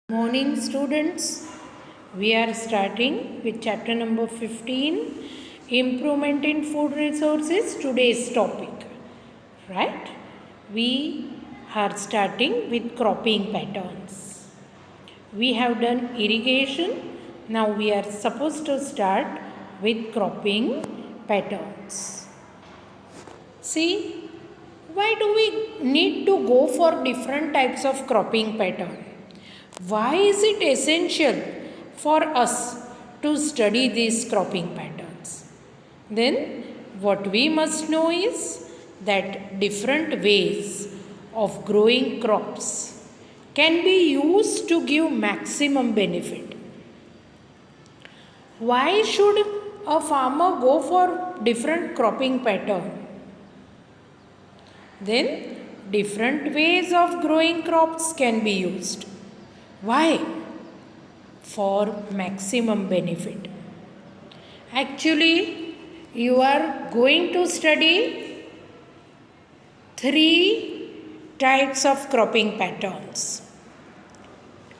Morning students, we are starting with chapter number 15, improvement in food resources, today's topic, right? We are starting with cropping patterns. We have done irrigation, now we are supposed to start with cropping patterns. See, why do we need to go for different types of cropping pattern? Why is it essential for us to study these cropping patterns? Then what we must know is that different ways of growing crops can be used to give maximum benefit. Why should a farmer go for different cropping pattern? Then different ways of growing crops can be used. Why? For maximum benefit. Actually, you are going to study 3 types of cropping patterns.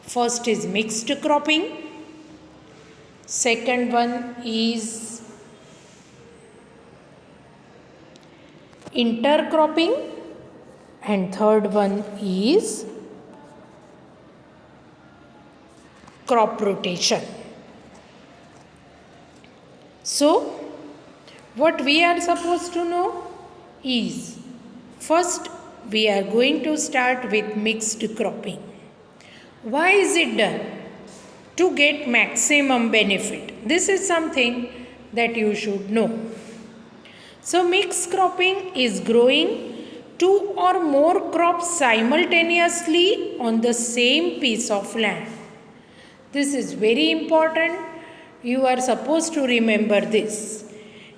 First is mixed cropping. Second one is intercropping. And third one is crop rotation. So, what we are supposed to know is, first we are going to start with mixed cropping. Why is it done? To get maximum benefit. This is something that you should know. So, mixed cropping is growing 2 or more crops simultaneously on the same piece of land. This is very important. You are supposed to remember this.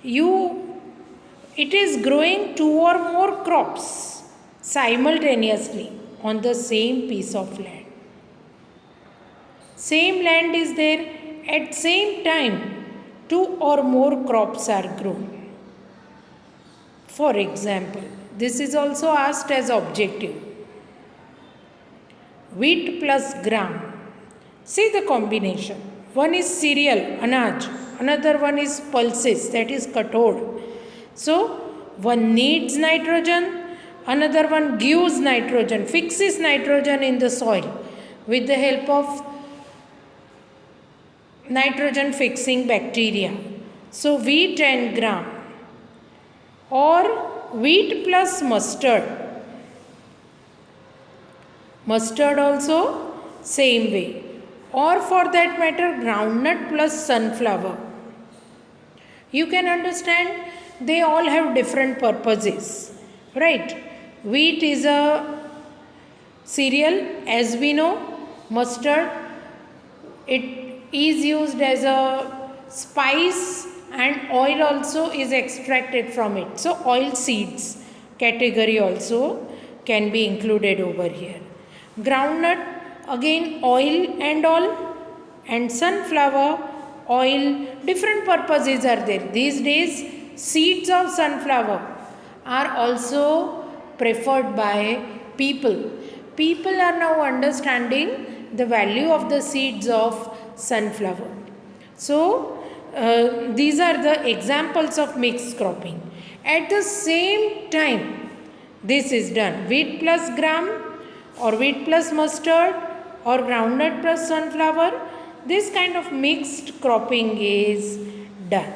It is growing 2 or more crops simultaneously on the same piece of land. Same land is there, at same time 2 or more crops are grown. For example, this is also asked as objective. Wheat plus gram. See the combination. One is cereal, anaj. Another one is pulses, that is kathod. So, one needs nitrogen, another one gives nitrogen, fixes nitrogen in the soil with the help of nitrogen fixing bacteria. So, wheat and gram. Or wheat plus mustard. Mustard also same way. Or for that matter, groundnut plus sunflower. You can understand they all have different purposes, right? Wheat is a cereal, as we know. Mustard, it is used as a spice, and oil also is extracted from it. So, oil seeds category also can be included over here. Groundnut, again oil and all, and sunflower oil, different purposes are there. These days, seeds of sunflower are also preferred by people. People are now understanding the value of the seeds of sunflower. So, these are the examples of mixed cropping. At the same time, this is done. Wheat plus gram or wheat plus mustard or groundnut plus sunflower, this kind of mixed cropping is done.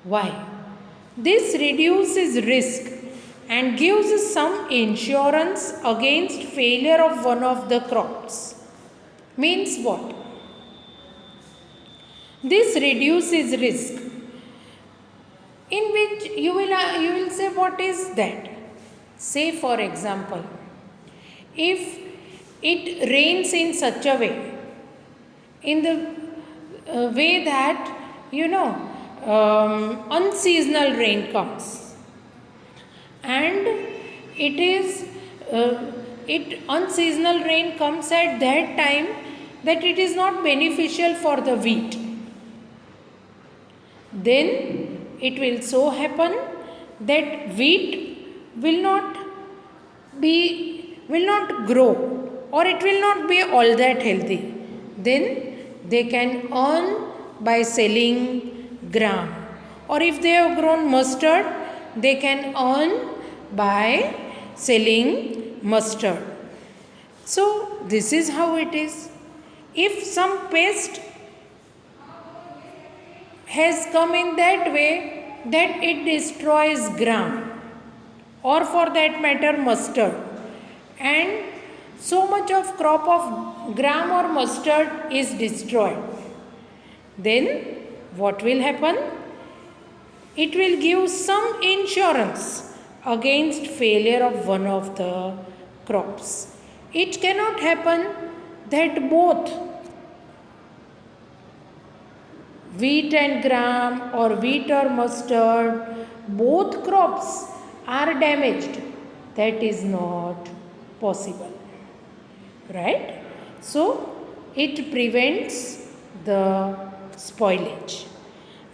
Why? This reduces risk and gives some insurance against failure of one of the crops. Means what? This reduces risk, in which you will say, what is that? Say for example, if it rains in such a way, in the way that unseasonal rain comes, and unseasonal rain comes at that time that it is not beneficial for the wheat, then it will so happen that wheat will not grow or it will not be all that healthy. Then they can earn by selling gram. Or if they have grown mustard, they can earn by selling mustard. So this is how it is. If some pest has come in that way that it destroys gram, or for that matter mustard, and so much of crop of gram or mustard is destroyed, then what will happen? It will give some insurance against failure of one of the crops. It cannot happen that both wheat and gram or wheat or mustard, both crops are damaged. That is not possible. Right? So, it prevents the spoilage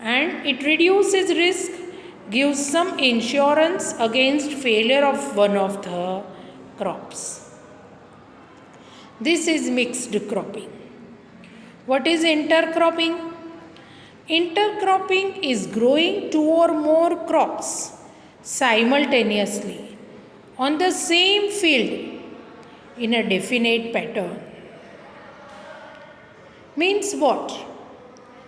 and it reduces risk, gives some insurance against failure of one of the crops. This is mixed cropping. What is intercropping? Intercropping is growing two or more crops simultaneously on the same field in a definite pattern. Means what?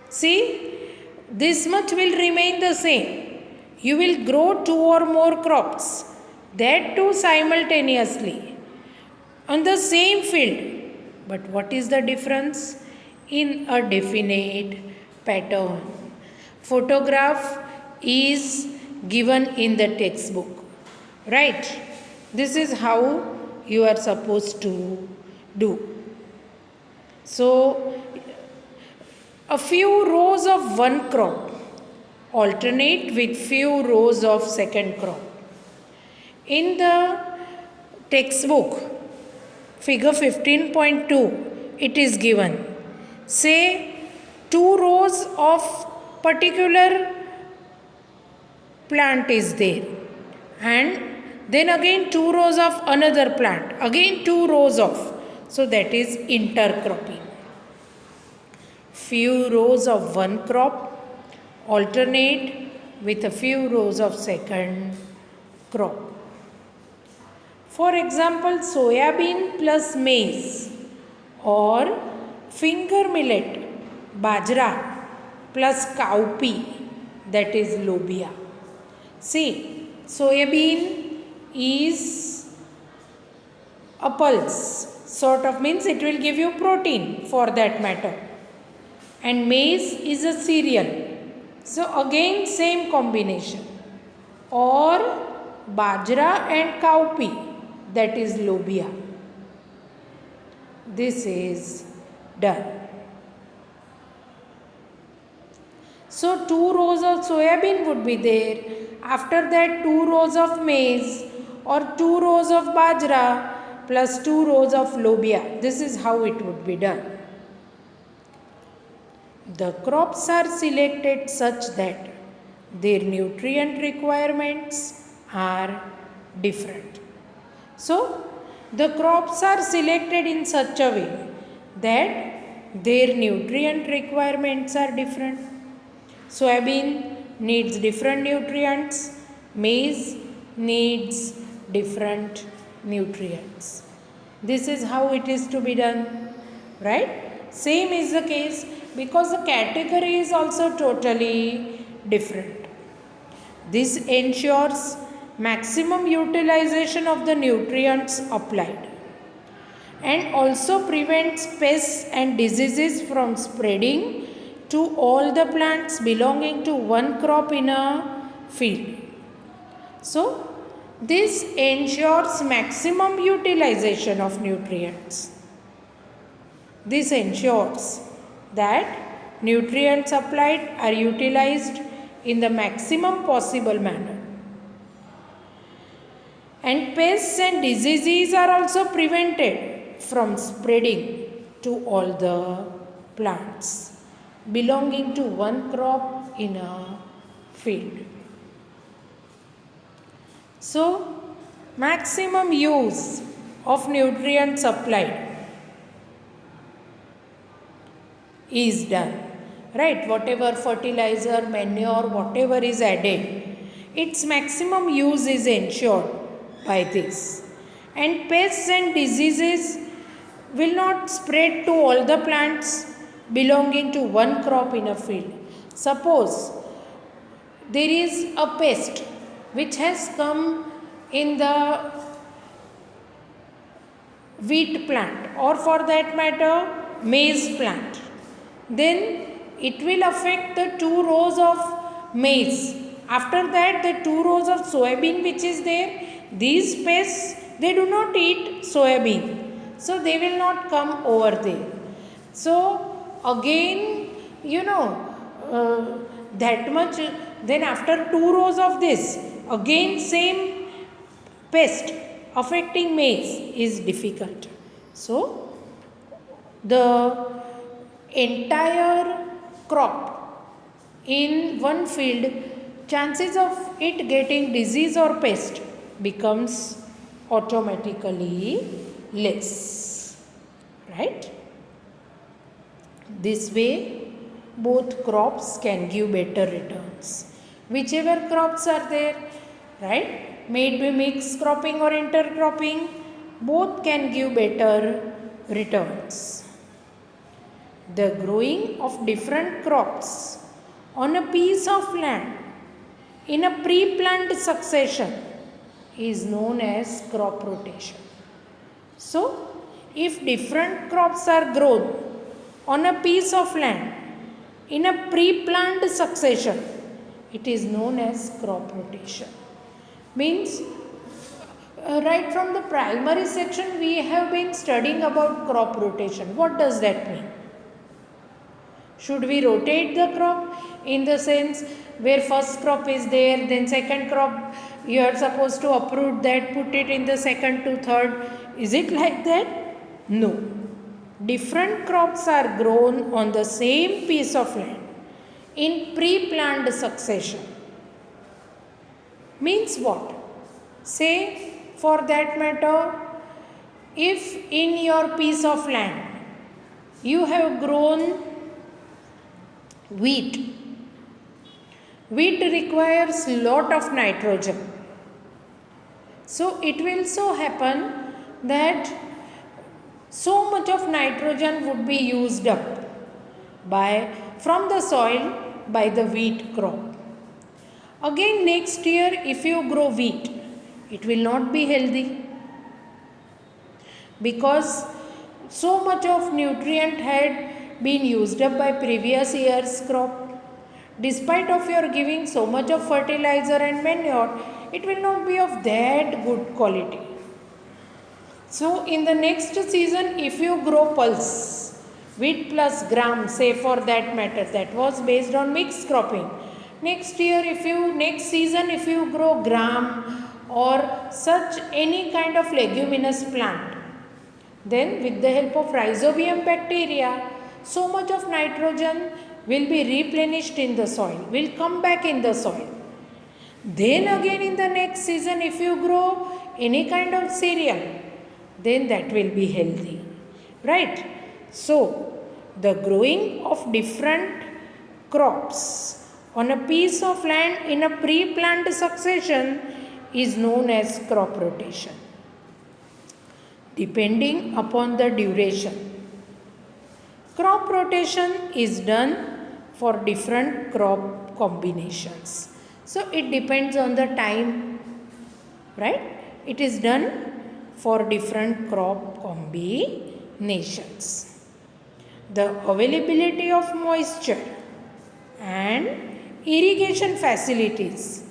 See, this much will remain the same. You will grow two or more crops, that too simultaneously on the same field. But what is the difference? In a definite pattern. Photograph is given in the textbook. Right? This is how you are supposed to do. So, a few rows of one crop alternate with few rows of second crop. In the textbook, figure 15.2, it is given. Say, two rows of particular plant is there, and then again two rows of another plant, again two rows of. So that is intercropping. Few rows of one crop alternate with a few rows of second crop. For example, soybean plus maize or finger millet, bajra plus cowpea, that is lobia. See, soybean is a pulse, sort of, means it will give you protein for that matter. And maize is a cereal. So again same combination. Or bajra and cowpea, that is lobia. This is done. So two rows of soybean would be there. After that two rows of maize or two rows of bajra plus two rows of lobia. This is how it would be done. The crops are selected such that their nutrient requirements are different. So, the crops are selected in such a way that their nutrient requirements are different. Soybean needs different nutrients, maize needs different nutrients. This is how it is to be done, right? Same is the case because the category is also totally different. This ensures maximum utilization of the nutrients applied and also prevents pests and diseases from spreading to all the plants belonging to one crop in a field. So, this ensures maximum utilization of nutrients. This ensures that nutrients applied are utilized in the maximum possible manner. And pests and diseases are also prevented from spreading to all the plants belonging to one crop in a field. So, maximum use of nutrients applied is done, right? Whatever fertilizer, manure, whatever is added, its maximum use is ensured by this. And pests and diseases will not spread to all the plants belonging to one crop in a field. Suppose there is a pest which has come in the wheat plant, or for that matter maize plant, then it will affect the 2 rows of maize. After that, the 2 rows of soybean which is there, these pests, they do not eat soybean, so they will not come over there. So again, that much, then after 2 rows of this, again same pest affecting maize is difficult. So the entire crop in one field, chances of it getting disease or pest becomes automatically less, right? This way both crops can give better returns. Whichever crops are there, right, may it be mixed cropping or intercropping, both can give better returns. The growing of different crops on a piece of land in a pre-planned succession is known as crop rotation. So, if different crops are grown on a piece of land in a pre-planned succession, it is known as crop rotation. Means, right from the primary section we have been studying about crop rotation. What does that mean? Should we rotate the crop in the sense where first crop is there, then second crop you are supposed to uproot that, put it in the second to third? Is it like that? No. Different crops are grown on the same piece of land in pre-planned succession. Means what? Say for that matter, if in your piece of land you have grown wheat. Wheat requires lot of nitrogen. So it will so happen that so much of nitrogen would be used up from the soil by the wheat crop. Again next year if you grow wheat, it will not be healthy because so much of nutrient had been used up by previous year's crop. Despite of your giving so much of fertilizer and manure, it will not be of that good quality. So in the next season, if you grow pulse, wheat plus gram, say for that matter, that was based on mixed cropping. Next season if you grow gram or such any kind of leguminous plant, then with the help of rhizobium bacteria, so much of nitrogen will be replenished in the soil, will come back in the soil. Then again in the next season if you grow any kind of cereal, then that will be healthy, right? So the growing of different crops on a piece of land in a pre-planned succession is known as crop rotation, depending upon the duration. Crop rotation is done for different crop combinations. So it depends on the time, right? It is done for different crop combinations. The availability of moisture and irrigation facilities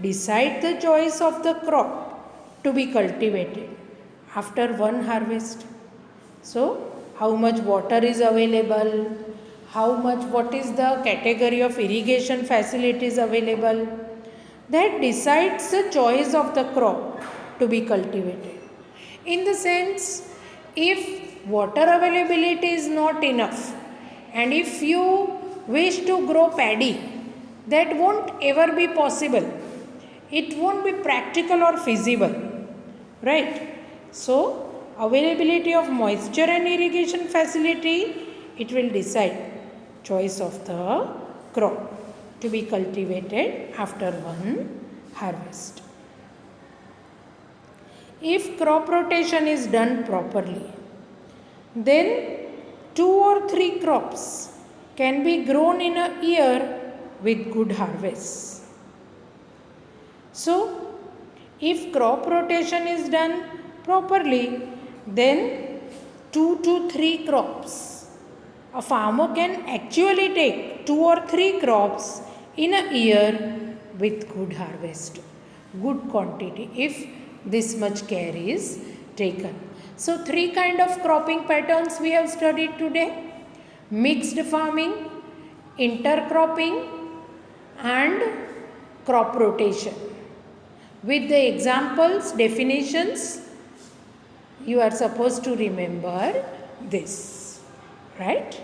decide the choice of the crop to be cultivated after one harvest. So, how much water is available, what is the category of irrigation facilities available, that decides the choice of the crop to be cultivated. In the sense, if water availability is not enough and if you wish to grow paddy, that won't ever be possible. It won't be practical or feasible, right? So, availability of moisture and irrigation facility, it will decide choice of the crop to be cultivated after one harvest. If crop rotation is done properly, then 2 or 3 crops can be grown in a year with good harvests. So, if crop rotation is done properly, then 2 to 3 crops. A farmer can actually take 2 or 3 crops in a year with good harvest, good quantity, if this much care is taken. So 3 kind of cropping patterns we have studied today: mixed farming, intercropping and crop rotation. With the examples, definitions, you are supposed to remember this, right?